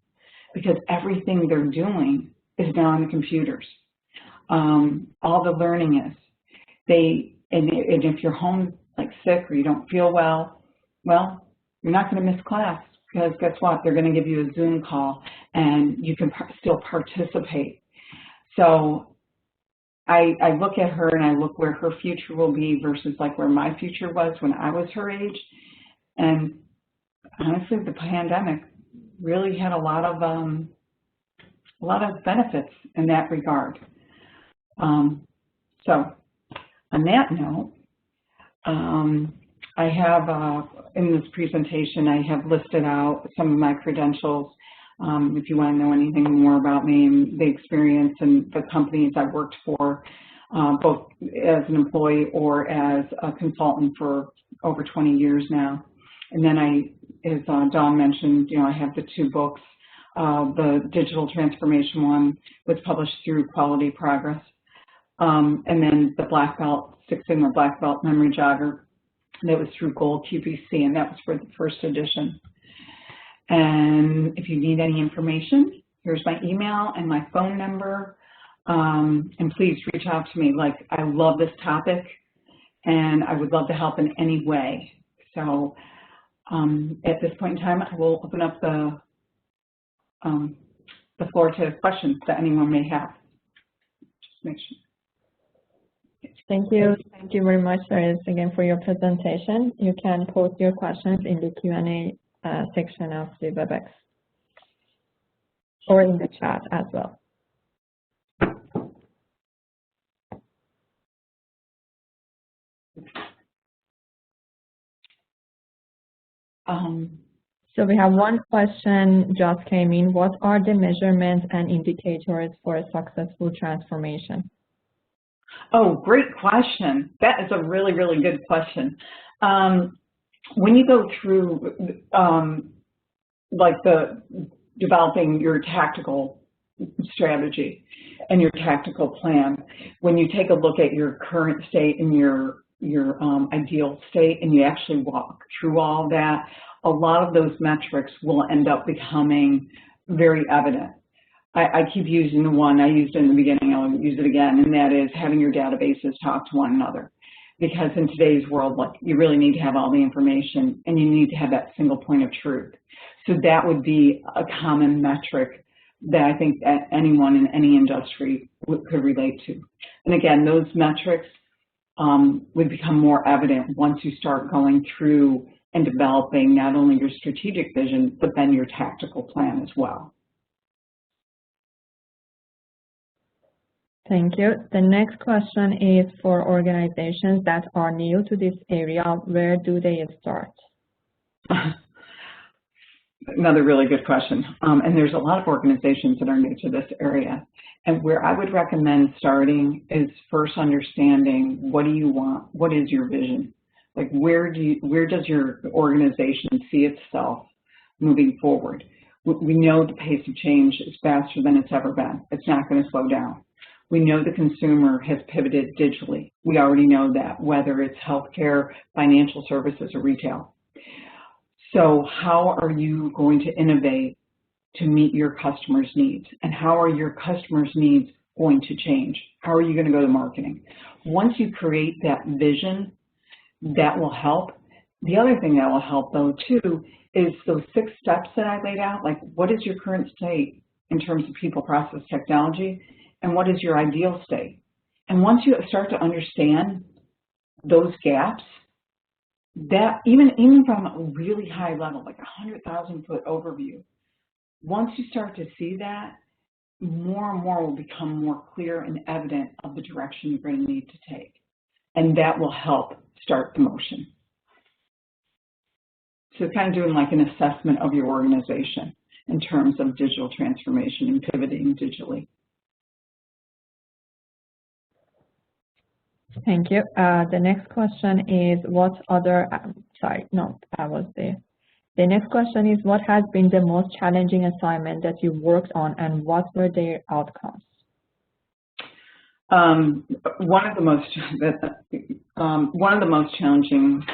because everything they're doing is now on the computers. All the learning is. And if you're home like sick or you don't feel well, you're not going to miss class, because guess what? They're going to give you a Zoom call and you can still participate. So I look at her and I look where her future will be versus like where my future was when I was her age. And honestly, the pandemic really had a lot of benefits in that regard. So on that note, I have in this presentation, I have listed out some of my credentials. If you want to know anything more about me and the experience and the companies I've worked for, both as an employee or as a consultant for over 20 years now. And then as Dawn mentioned, you know, I have the 2 books. The digital transformation one was published through Quality Progress. And then the Black Belt, 6 Sigma Black Belt Memory Jogger, that was through Gold QPC, and that was for the 1st edition. And if you need any information, here's my email and my phone number. And please reach out to me. Like, I love this topic, and I would love to help in any way. So at this point in time, I will open up the floor to questions that anyone may have. Just make sure. Thank you. Thank you very much, Iris, again for your presentation. You can post your questions in the Q&A section of the WebEx or in the chat as well. So we have one question just came in. What are the measurements and indicators for a successful transformation? Oh, great question. That is a really, really good question. When you go through like developing your tactical strategy and your tactical plan, when you take a look at your current state and your ideal state, and you actually walk through all that, a lot of those metrics will end up becoming very evident. I keep using the one I used in the beginning, I'll use it again, and that is having your databases talk to one another. Because in today's world, like, you really need to have all the information, and you need to have that single point of truth. So that would be a common metric that I think that anyone in any industry could relate to. And again, those metrics would become more evident once you start going through and developing not only your strategic vision, but then your tactical plan as well. Thank you. The next question is for organizations that are new to this area. Where do they start? Another really good question. And there's a lot of organizations that are new to this area. And where I would recommend starting is first understanding, what do you want? What is your vision? Like, where does your organization see itself moving forward? We know the pace of change is faster than it's ever been. It's not going to slow down. We know the consumer has pivoted digitally. We already know that, whether it's healthcare, financial services, or retail. So how are you going to innovate to meet your customers' needs? And how are your customers' needs going to change? How are you going to go to marketing? Once you create that vision, that will help. The other thing that will help, though, too, is those 6 steps that I laid out. Like, what is your current state in terms of people, process, technology? And what is your ideal state? And once you start to understand those gaps, that even from a really high level, like a 100,000-foot overview, once you start to see that, more and more will become more clear and evident of the direction you're going to need to take. And that will help start the motion. So kind of doing like an assessment of your organization in terms of digital transformation and pivoting digitally. Thank you. The next question is what other, The next question is, what has been the most challenging assignment that you worked on, and what were their outcomes? One of the most challenging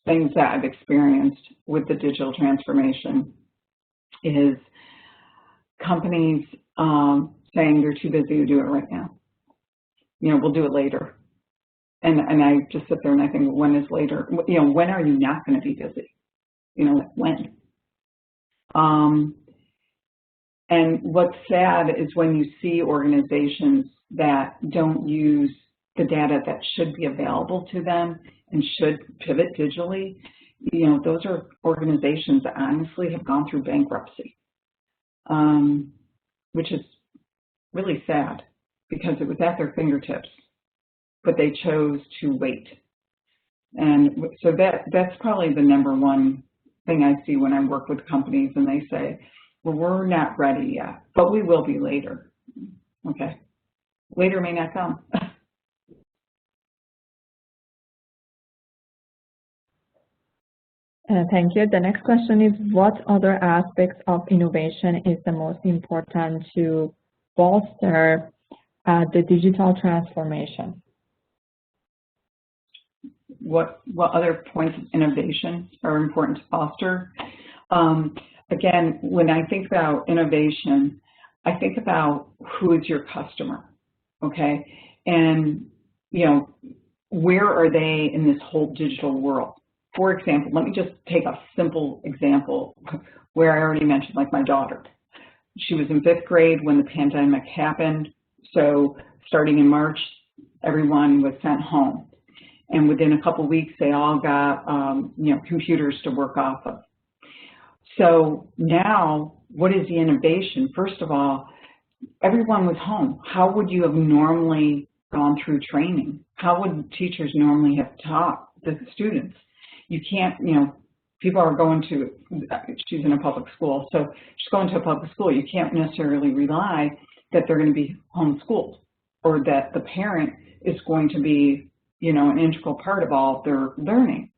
things that I've experienced with the digital transformation is companies saying they're too busy to do it right now. You know, we'll do it later. And I just sit there and I think, well, when is later? You know, when are you not going to be busy? You know, when? And what's sad is when you see organizations that don't use the data that should be available to them and should pivot digitally. You know, those are organizations that honestly have gone through bankruptcy, which is really sad because it was at their fingertips, but they chose to wait. And so that's probably the number one thing I see when I work with companies and they say, well, we're not ready yet, but we will be later. Okay, later may not come. Thank you. The next question is, what other aspects of innovation is the most important to bolster the digital transformation? What other points of innovation are important to foster? Again, when I think about innovation, I think about who is your customer, okay? And, you know, where are they in this whole digital world? For example, let me just take a simple example where I already mentioned, like my daughter. She was in 5th grade when the pandemic happened. So starting in March, everyone was sent home. And within a couple of weeks, they all got, you know, computers to work off of. So now, what is the innovation? First of all, everyone was home. How would you have normally gone through training? How would teachers normally have taught the students? You can't, you know, people are going to, she's in a public school, so she's going to a public school. You can't necessarily rely that they're going to be homeschooled or that the parent is going to be, you know, an integral part of all of their learning.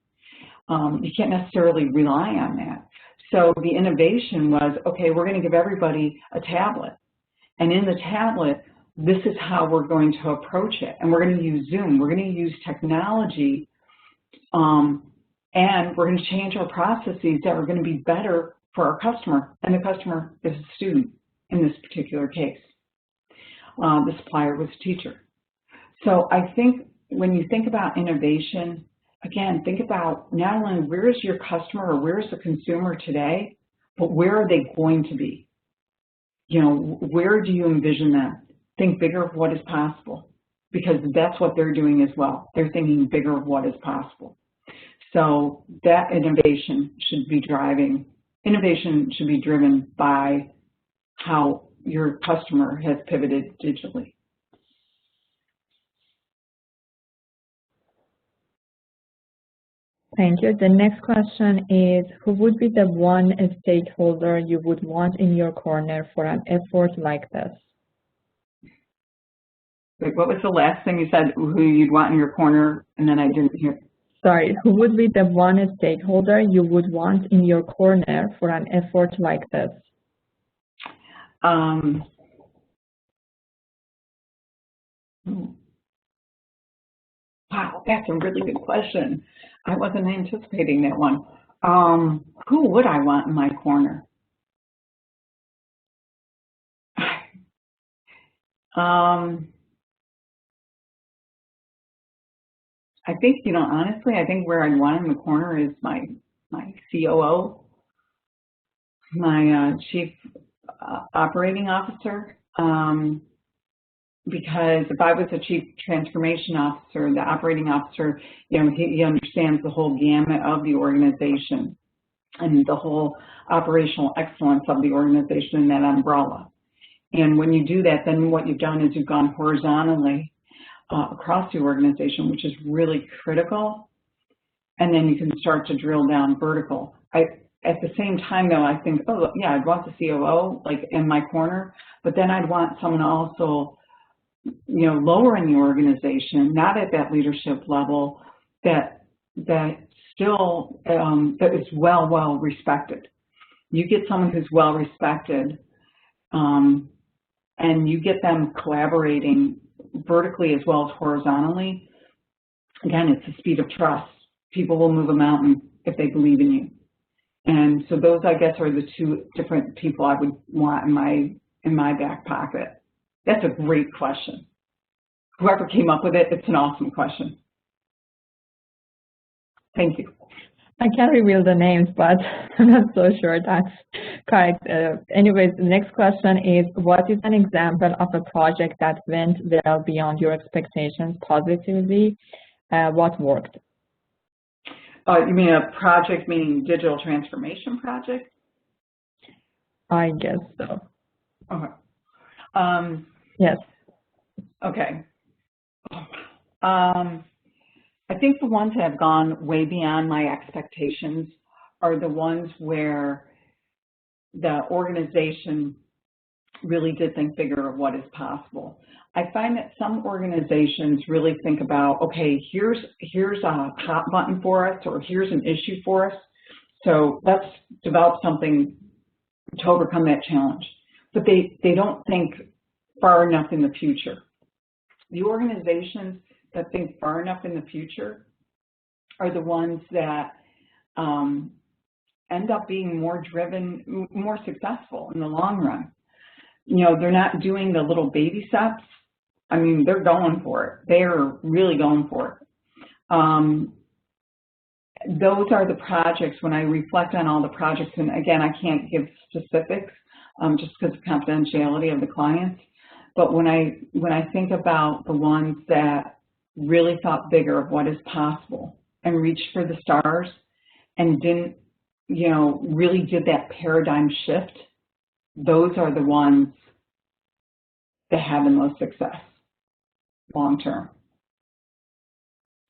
You can't necessarily rely on that. So the innovation was, okay, we're going to give everybody a tablet. And in the tablet, this is how we're going to approach it. And we're going to use Zoom. We're going to use technology And we're going to change our processes that are going to be better for our customer, and the customer is a student in this particular case. The supplier was a teacher. So I think when you think about innovation, again, think about not only where is your customer or where is the consumer today, but where are they going to be? You know, where do you envision them? Think bigger of what is possible, because that's what they're doing as well. They're thinking bigger of what is possible. So that innovation should be driven by how your customer has pivoted digitally. Thank you. The next question is, who would be the one stakeholder you would want in your corner for an effort like this? Wait, what was the last thing you said, who you'd want in your corner, and then I didn't hear? Sorry, who would be the one stakeholder you would want in your corner for an effort like this? Wow, that's a really good question. I wasn't anticipating that one. Who would I want in my corner? I think, you know, honestly, I think where I'd want in the corner is my COO, my Chief Operating Officer, because if I was a Chief Transformation Officer, the Operating Officer, you know, he understands the whole gamut of the organization and the whole operational excellence of the organization in that umbrella. And when you do that, then what you've done is you've gone horizontally across the organization, which is really critical, and then you can start to drill down vertical. At the same time, though, I think, oh, yeah, I'd want the COO, like, in my corner, but then I'd want someone also, you know, lower in the organization, not at that leadership level, that still, that is well respected. You get someone who's well respected, and you get them collaborating vertically as well as horizontally. Again, it's the speed of trust. People will move a mountain if they believe in you. And so those, I guess, are the two different people I would want in my back pocket. That's a great question. Whoever came up with it, it's an awesome question. Thank you. I can't reveal the names, but I'm not so sure that's correct. Anyways, the next question is, what is an example of a project that went well beyond your expectations positively? What worked? You mean a project, meaning digital transformation project? I guess so. Okay. Yes. Okay. I think the ones that have gone way beyond my expectations are the ones where the organization really did think bigger of what is possible. I find that some organizations really think about, okay, here's a hot button for us, or here's an issue for us, so let's develop something to overcome that challenge. But they don't think far enough in the future. The organizations that think far enough in the future are the ones that end up being more driven, more successful in the long run. You know, they're not doing the little baby steps. I mean, they're going for it. They're really going for it. Those are the projects, when I reflect on all the projects, and again, I can't give specifics just because of confidentiality of the clients, but when I think about the ones that really thought bigger of what is possible and reached for the stars and didn't, you know, really did that paradigm shift, those are the ones that have the most success long term.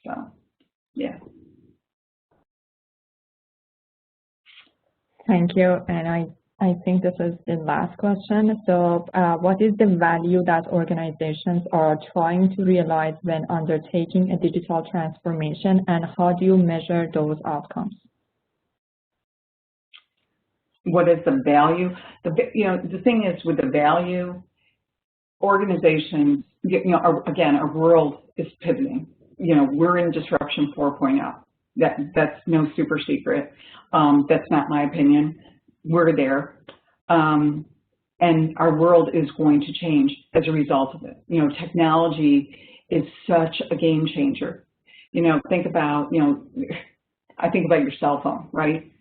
So, yeah. Thank you. And I think this is the last question. So what is the value that organizations are trying to realize when undertaking a digital transformation, and how do you measure those outcomes? What is the value? The thing is, with the value, organizations, again, our world is pivoting. You know, we're in disruption 4.0. That's no super secret. That's not my opinion. We're there. And our world is going to change as a result of it. You know, technology is such a game changer. You know, think about, I think about your cell phone, right?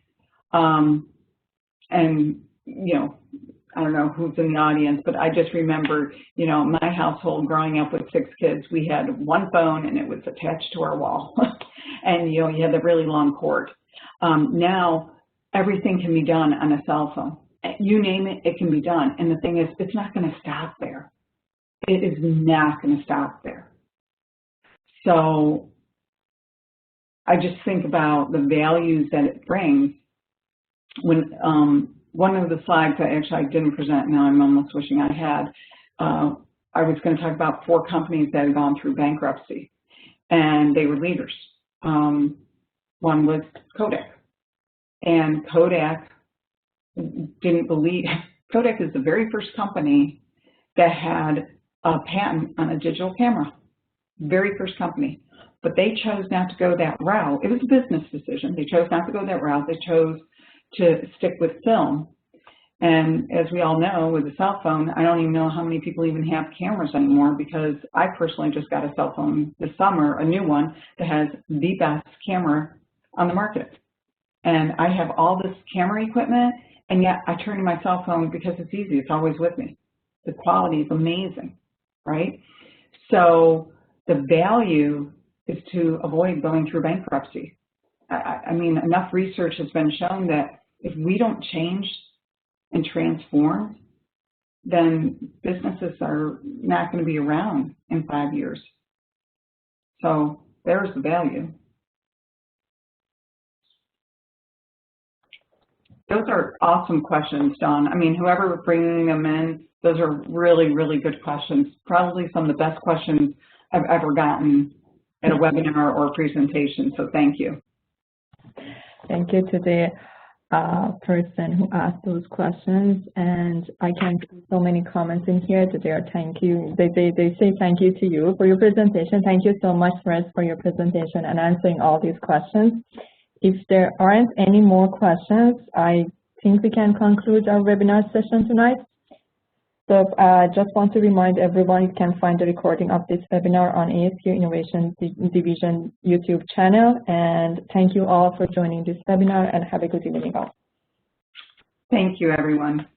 And, I don't know who's in the audience, but I just remember, my household growing up with 6 kids, we had one phone and it was attached to our wall. And, you had the really long cord. Now, everything can be done on a cell phone. You name it, it can be done. And the thing is, it's not going to stop there. It is not going to stop there. So I just think about the values that it brings. When one of the slides that actually I didn't present, now I'm almost wishing I had, I was going to talk about 4 companies that had gone through bankruptcy, and they were leaders. One was Kodak, and Kodak didn't believe. Kodak is the very first company that had a patent on a digital camera, very first company. But they chose not to go that route. It was a business decision. They chose not to go that route. They chose to stick with film. And as we all know, with a cell phone, I don't even know how many people even have cameras anymore, because I personally just got a cell phone this summer, a new one, that has the best camera on the market. And I have all this camera equipment, and yet I turn to my cell phone because it's easy. It's always with me. The quality is amazing, right? So the value is to avoid going through bankruptcy. I mean, enough research has been shown that if we don't change and transform, then businesses are not going to be around in 5 years. So there's the value. Those are awesome questions, Dawn. I mean, whoever was bringing them in, those are really, really good questions. Probably some of the best questions I've ever gotten at a webinar or a presentation, so thank you. Thank you to the person who asked those questions, and I can see so many comments in here that they are thank you. They say thank you to you for your presentation. Thank you so much, Fred, for your presentation and answering all these questions. If there aren't any more questions, I think we can conclude our webinar session tonight. So I just want to remind everyone you can find the recording of this webinar on ASQ Innovation Division YouTube channel. And thank you all for joining this webinar, and have a good evening all. Thank you, everyone.